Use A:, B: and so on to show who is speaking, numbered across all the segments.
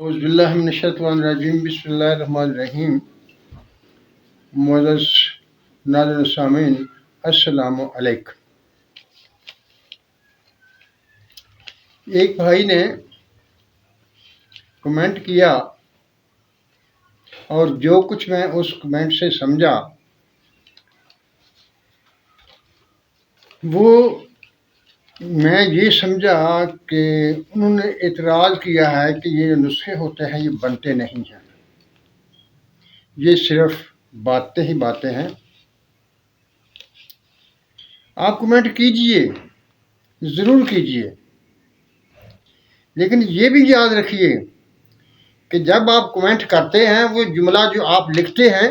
A: اعوذ باللہ من الشیطان الرجیم، بسم اللہ الرحمن الرحیم۔ معزز ناظرین سامعین، السلام علیکم۔ ایک بھائی نے کمنٹ کیا اور جو کچھ میں اس کمنٹ سے سمجھا وہ میں یہ سمجھا کہ انہوں نے اعتراض کیا ہے کہ یہ جو نسخے ہوتے ہیں یہ بنتے نہیں ہیں، یہ صرف باتیں ہی باتیں ہیں۔ آپ کمنٹ کیجئے، ضرور کیجئے، لیکن یہ بھی یاد رکھیے کہ جب آپ کمنٹ کرتے ہیں وہ جملہ جو آپ لکھتے ہیں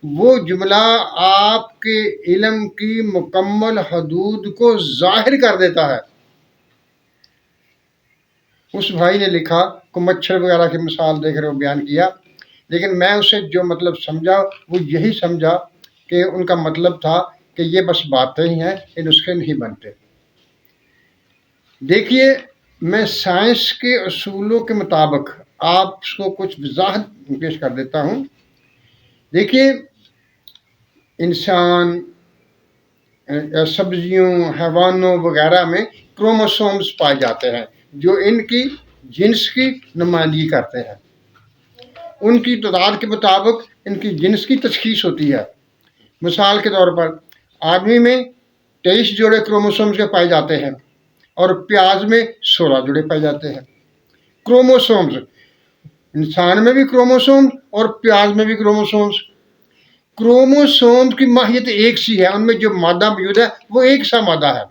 A: وہ جملہ آپ کے علم کی مکمل حدود کو ظاہر کر دیتا ہے۔ اس بھائی نے لکھا کہ مچھر وغیرہ کی مثال دے کر وہ بیان کیا، لیکن میں اسے جو مطلب سمجھا وہ یہی سمجھا کہ ان کا مطلب تھا کہ یہ بس باتیں ہی ہیں، یہ نسخے نہیں بنتے۔ دیکھیے، میں سائنس کے اصولوں کے مطابق آپ کو کچھ وضاحت پیش کر دیتا ہوں۔ دیکھیے، انسان، سبزیوں، حیوانوں وغیرہ میں کروموسومز پائے جاتے ہیں جو ان کی جنس کی نمائندگی کرتے ہیں۔ ان کی تعداد کے مطابق ان کی جنس کی تشخیص ہوتی ہے۔ مثال کے طور پر آدمی میں 23 جوڑے کروموسومز کے پائے جاتے ہیں اور پیاز میں 16 جوڑے پائے جاتے ہیں۔ کروموسومز، انسان میں بھی کروموسوم اور پیاز میں بھی کروموسومز۔ کروموسوم کی ماہیت ایک سی ہے، ان میں جو مادہ موجود ہے وہ ایک سا مادہ ہے۔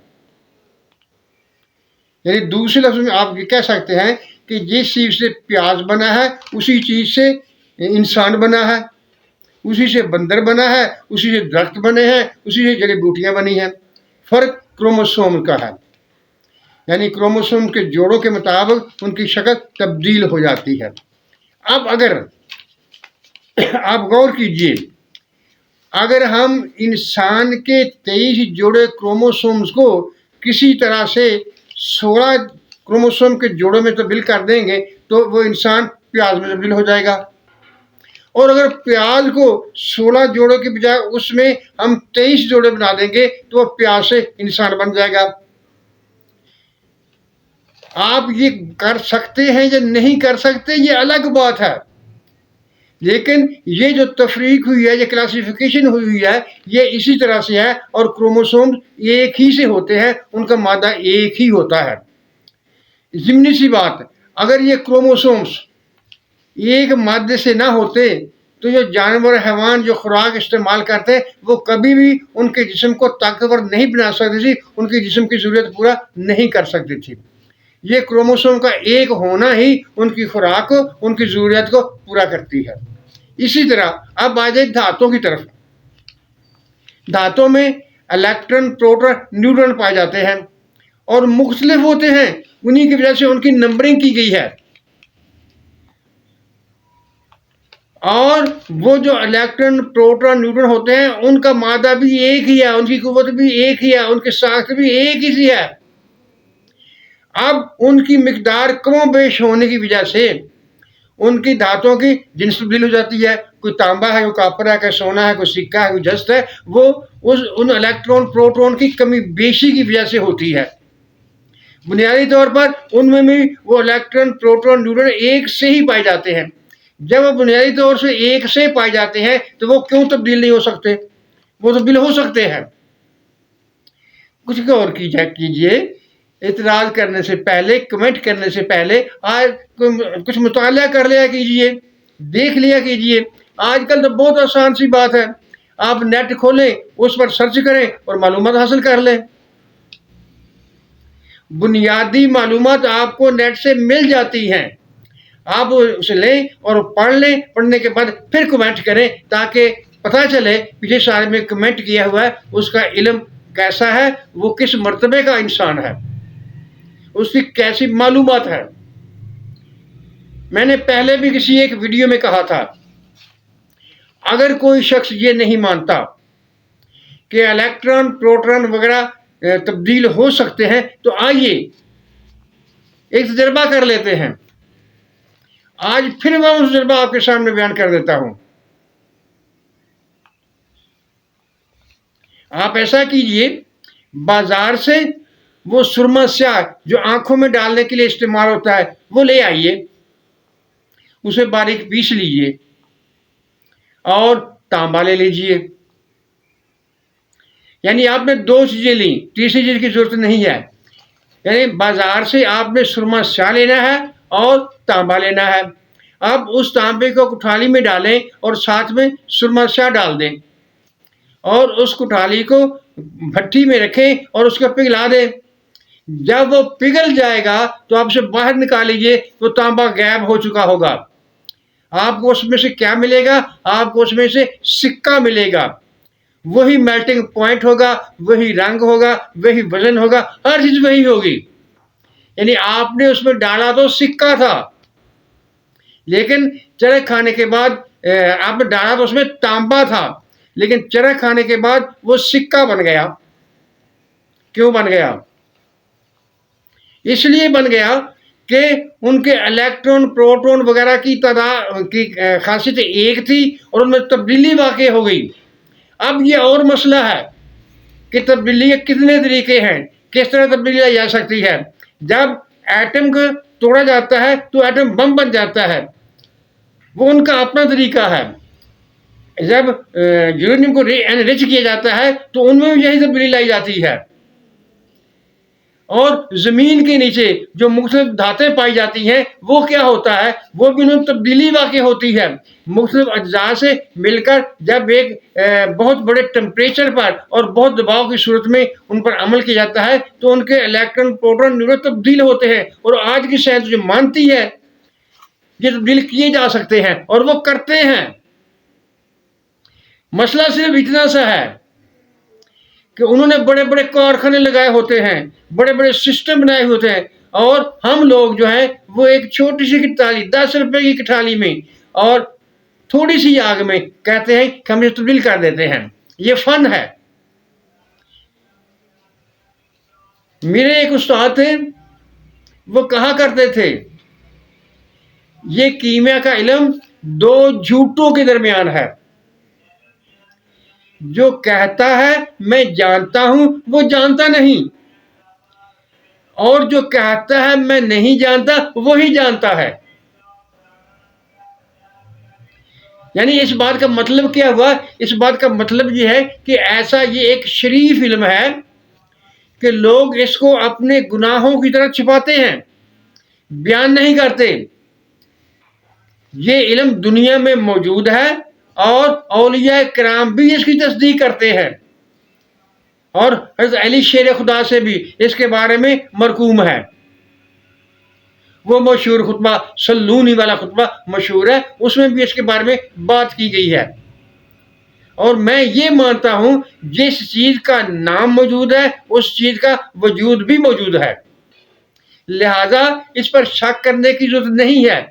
A: یعنی دوسرے لفظ میں آپ یہ کہہ سکتے ہیں کہ جس چیز سے پیاز بنا ہے اسی چیز سے انسان بنا ہے، اسی سے بندر بنا ہے، اسی سے درخت بنے ہیں، اسی سے جڑی بوٹیاں بنی ہیں۔ فرق کروموسوم کا ہے، یعنی کروموسوم کے جوڑوں کے مطابق ان کی شکل تبدیل ہو جاتی ہے۔ اب اگر آپ غور کیجئے، اگر ہم انسان کے 23 جوڑے کروموسومز کو کسی طرح سے 16 کروموسوم کے جوڑوں میں تبدیل کر دیں گے تو وہ انسان پیاز میں تبدیل ہو جائے گا، اور اگر پیاز کو 16 جوڑوں کے بجائے اس میں ہم 23 جوڑے بنا دیں گے تو وہ پیاز سے انسان بن جائے گا۔ آپ یہ کر سکتے ہیں یا نہیں کر سکتے یہ الگ بات ہے، لیکن یہ جو تفریق ہوئی ہے، یہ کلاسیفیکیشن ہوئی ہے، یہ اسی طرح سے ہے، اور کروموسوم ایک ہی سے ہوتے ہیں، ان کا مادہ ایک ہی ہوتا ہے۔ ضمنی سی بات، اگر یہ کروموسومز ایک مادے سے نہ ہوتے تو جو جانور حیوان جو خوراک استعمال کرتے وہ کبھی بھی ان کے جسم کو طاقتور نہیں بنا سکتے تھے، ان کے جسم کی ضرورت پورا نہیں کر سکتی تھی۔ یہ کروموسوم کا ایک ہونا ہی ان کی خوراک کو، ان کی ضرورت کو پورا کرتی ہے۔ اسی طرح اب آ جائے دھاتوں کی طرف۔ دھاتوں میں الیکٹرن، پروٹون، نیوٹرن پائے جاتے ہیں اور مختلف ہوتے ہیں، انہی کی وجہ سے ان کی نمبرنگ کی گئی ہے۔ اور وہ جو الیکٹرن، پروٹون، نیوٹرن ہوتے ہیں ان کا مادہ بھی ایک ہی ہے، ان کی قوت بھی ایک ہی ہے، ان کی ساخت بھی ایک ہی سی ہے۔ اب ان کی مقدار کم و بیش ہونے کی وجہ سے ان کی دھاتوں کی جنس تبدیل ہو جاتی ہے۔ کوئی تانبا ہے، کوئی کاپر ہے، کوئی سونا ہے، کوئی سکہ ہے، کوئی جست ہے، وہ ان الیکٹرون، پروٹون کی کمی بیشی کی وجہ سے ہوتی ہے۔ بنیادی طور پر ان میں بھی وہ الیکٹرون، پروٹون، نیوٹرن ایک سے ہی پائے جاتے ہیں۔ جب وہ بنیادی طور سے ایک سے پائے جاتے ہیں تو وہ کیوں تبدیل نہیں ہو سکتے؟ وہ تبدیل ہو سکتے ہیں۔ کچھ غور کیجئے، اعتراض کرنے سے پہلے، کمنٹ کرنے سے پہلے کچھ مطالعہ کر لیا کیجئے، دیکھ لیا کیجئے۔ آج کل تو بہت آسان سی بات ہے، آپ نیٹ کھولیں، اس پر سرچ کریں اور معلومات حاصل کر لیں۔ بنیادی معلومات آپ کو نیٹ سے مل جاتی ہیں، آپ اسے لیں اور پڑھ لیں، پڑھنے کے بعد پھر کمنٹ کریں تاکہ پتہ چلے پچھلے سال میں کمنٹ کیا ہوا ہے اس کا علم کیسا ہے، وہ کس مرتبے کا انسان ہے، اس کی کیسی معلومات ہے۔ میں نے پہلے بھی کسی ایک ویڈیو میں کہا تھا، اگر کوئی شخص یہ نہیں مانتا کہ الیکٹران، پروٹون وغیرہ تبدیل ہو سکتے ہیں تو آئیے ایک تجربہ کر لیتے ہیں۔ آج پھر میں اس تجربہ آپ کے سامنے بیان کر دیتا ہوں. آپ ایسا کیجئے، بازار سے وہ سرما سیاہ جو آنکھوں میں ڈالنے کے لیے استعمال ہوتا ہے وہ لے آئیے، اسے باریک پیس لیجئے اور تانبا لے لیجئے. یعنی آپ نے 2 چیزیں لیں، تیسری چیز کی ضرورت نہیں ہے. یعنی بازار سے آپ نے سرما سیاہ لینا ہے اور تانبا لینا ہے. آپ اس تانبے کو کٹھالی میں ڈالیں اور ساتھ میں سرما سیاہ ڈال دیں اور اس کٹھالی کو بھٹی میں رکھیں اور اس کو پگھلا دیں. جب وہ پگھل جائے گا تو آپ اسے باہر نکال لیجیے تو تانبا غائب ہو چکا ہوگا. آپ کو اس میں سے کیا ملے گا؟ آپ کو اس میں سے سکہ ملے گا. وہی میلٹنگ پوائنٹ ہوگا، وہی رنگ ہوگا، وہی وزن ہوگا، ہر چیز وہی ہوگی. یعنی آپ نے اس میں ڈالا تو سکہ تھا، لیکن چرخ کھانے کے بعد آپ نے ڈالا تو اس میں تانبا تھا، لیکن چرخ کھانے کے بعد وہ سکہ بن گیا. کیوں بن گیا؟ اس لیے بن گیا کہ ان کے الیکٹرون پروٹون وغیرہ کی تعداد کی خاصیت ایک تھی اور ان میں تبدیلی واقع ہو گئی. اب یہ اور مسئلہ ہے کہ تبدیلی کے کتنے طریقے ہیں، کس طرح تبدیلی لائی جا سکتی ہے. جب ایٹم کو توڑا جاتا ہے تو ایٹم بم بن جاتا ہے، وہ ان کا اپنا طریقہ ہے. جب یورینیم کو انرچ کیا جاتا ہے تو ان میں بھی یہی تبدیلی لائی جاتی ہے. اور زمین کے نیچے جو مختلف دھاتیں پائی جاتی ہیں وہ کیا ہوتا ہے؟ وہ بھی ان تبدیلی واقع ہوتی ہے. مختلف اجزاء سے مل کر جب ایک بہت بڑے ٹمپریچر پر اور بہت دباؤ کی صورت میں ان پر عمل کیا جاتا ہے تو ان کے الیکٹرون پروٹون نیوٹرن تبدیل ہوتے ہیں. اور آج کی سائنس جو مانتی ہے یہ تبدیل کیے جا سکتے ہیں اور وہ کرتے ہیں. مسئلہ صرف اتنا سا ہے کہ انہوں نے بڑے بڑے کارخانے لگائے ہوتے ہیں، بڑے بڑے سسٹم بنائے ہوتے ہیں، اور ہم لوگ جو ہیں وہ ایک چھوٹی سی کٹھالی 10 روپے کی کٹھالی میں اور تھوڑی سی آگ میں کہتے ہیں کہ ہم یہ تبدیل کر دیتے ہیں. یہ فن ہے. میرے ایک استاد تھے، وہ کہا کرتے تھے یہ کیمیا کا علم 2 جھوٹوں کے درمیان ہے. جو کہتا ہے میں جانتا ہوں وہ جانتا نہیں، اور جو کہتا ہے میں نہیں جانتا وہی جانتا ہے. یعنی اس بات کا مطلب کیا ہوا؟ اس بات کا مطلب یہ ہے کہ ایسا یہ ایک شریف علم ہے کہ لوگ اس کو اپنے گناہوں کی طرح چھپاتے ہیں، بیان نہیں کرتے. یہ علم دنیا میں موجود ہے اور اولیاء کرام بھی اس کی تصدیق کرتے ہیں، اور حضرت علی شیر خدا سے بھی اس کے بارے میں مرقوم ہے. وہ مشہور خطبہ سلونی والا خطبہ مشہور ہے، اس میں بھی اس کے بارے میں بات کی گئی ہے. اور میں یہ مانتا ہوں جس چیز کا نام موجود ہے اس چیز کا وجود بھی موجود ہے، لہذا اس پر شک کرنے کی ضرورت نہیں ہے.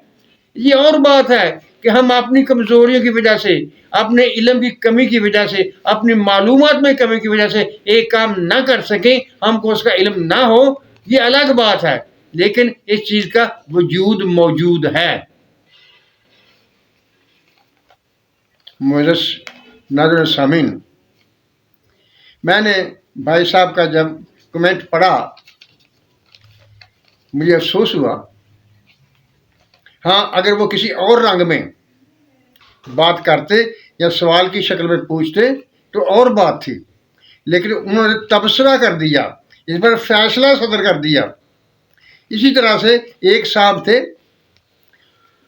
A: یہ اور بات ہے کہ ہم اپنی کمزوریوں کی وجہ سے، اپنے علم کی کمی کی وجہ سے، اپنی معلومات میں کمی کی وجہ سے ایک کام نہ کر سکیں، ہم کو اس کا علم نہ ہو، یہ الگ بات ہے، لیکن اس چیز کا وجود موجود ہے. معزز ناظرین سامعین، میں نے بھائی صاحب کا جب کمنٹ پڑھا مجھے افسوس ہوا. ہاں، اگر وہ کسی اور رنگ میں بات کرتے یا سوال کی شکل میں پوچھتے تو اور بات تھی، لیکن انہوں نے تبصرہ کر دیا، اس پر فیصلہ صدر کر دیا. اسی طرح سے ایک صاحب تھے،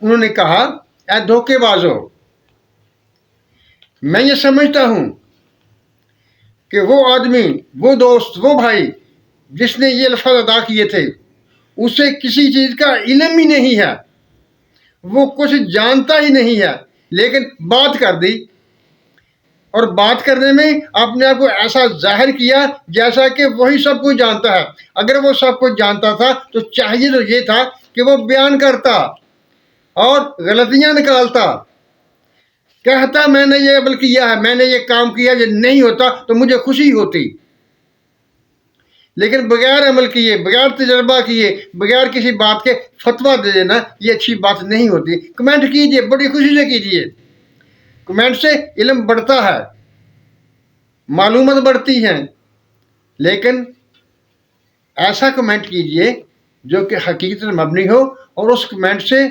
A: انہوں نے کہا اے دھوکے بازو، میں یہ سمجھتا ہوں کہ وہ آدمی، وہ دوست، وہ بھائی جس نے یہ الفاظ ادا کیے تھے اسے کسی چیز کا علم ہی نہیں ہے، وہ کچھ جانتا ہی نہیں ہے، لیکن بات کر دی، اور بات کرنے میں اپنے آپ کو ایسا ظاہر کیا جیسا کہ وہی سب کچھ جانتا ہے. اگر وہ سب کچھ جانتا تھا تو چاہیے تو یہ تھا کہ وہ بیان کرتا اور غلطیاں نکالتا، کہتا میں نے یہ عمل کیا ہے، میں نے یہ کام کیا، یہ نہیں ہوتا تو مجھے خوشی ہوتی. لیکن بغیر عمل کیے، بغیر تجربہ کیے، بغیر کسی بات کے فتویٰ دے دینا یہ اچھی بات نہیں ہوتی۔ کمنٹ کیجئے، بڑی خوشی سے کیجئے، کمنٹ سے علم بڑھتا ہے، معلومات بڑھتی ہیں، لیکن ایسا کمنٹ کیجئے جو کہ حقیقت مبنی ہو، اور اس کمنٹ سے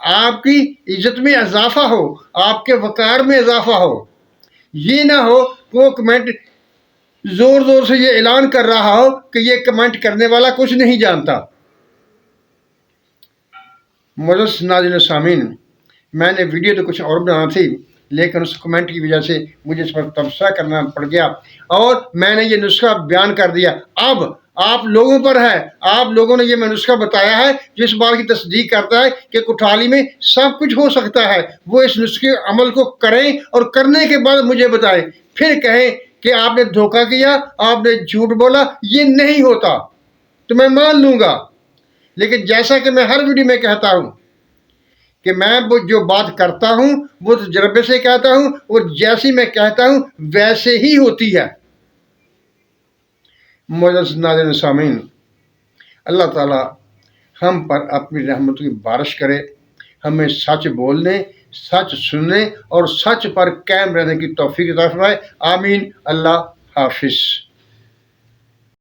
A: آپ کی عزت میں اضافہ ہو، آپ کے وقار میں اضافہ ہو۔ یہ نہ ہو کہ وہ کمنٹ زور زور سے یہ اعلان کر رہا ہو کہ یہ کمنٹ کرنے والا کچھ نہیں جانتا۔ معزز ناظرین و سامعین، میں نے ویڈیو تو کچھ اور بنانا تھی، لیکن اس کمنٹ کی وجہ سے مجھے اس پر تبصرہ کرنا پڑ گیا، اور میں نے یہ نسخہ بیان کر دیا۔ اب آپ لوگوں پر ہے، آپ لوگوں نے یہ میں نسخہ بتایا ہے جو اس بات کی تصدیق کرتا ہے کہ کوٹھالی میں سب کچھ ہو سکتا ہے۔ وہ اس نسخے عمل کو کریں، اور کرنے کے بعد مجھے بتائیں، پھر کہیں کہ آپ نے دھوکہ کیا، آپ نے جھوٹ بولا۔ یہ نہیں ہوتا تو میں مان لوں گا، لیکن جیسا کہ میں ہر ویڈیو میں کہتا ہوں کہ میں جو بات کرتا ہوں وہ تجربے سے کہتا ہوں، اور جیسی میں کہتا ہوں ویسے ہی ہوتی ہے۔ معزز ناظرین سامعین، اللہ تعالی ہم پر اپنی رحمتوں کی بارش کرے، ہمیں سچ بولنے، سچ سننے اور سچ پر قائم رہنے کی توفیق عطا فرمائے۔ آمین۔ اللہ حافظ۔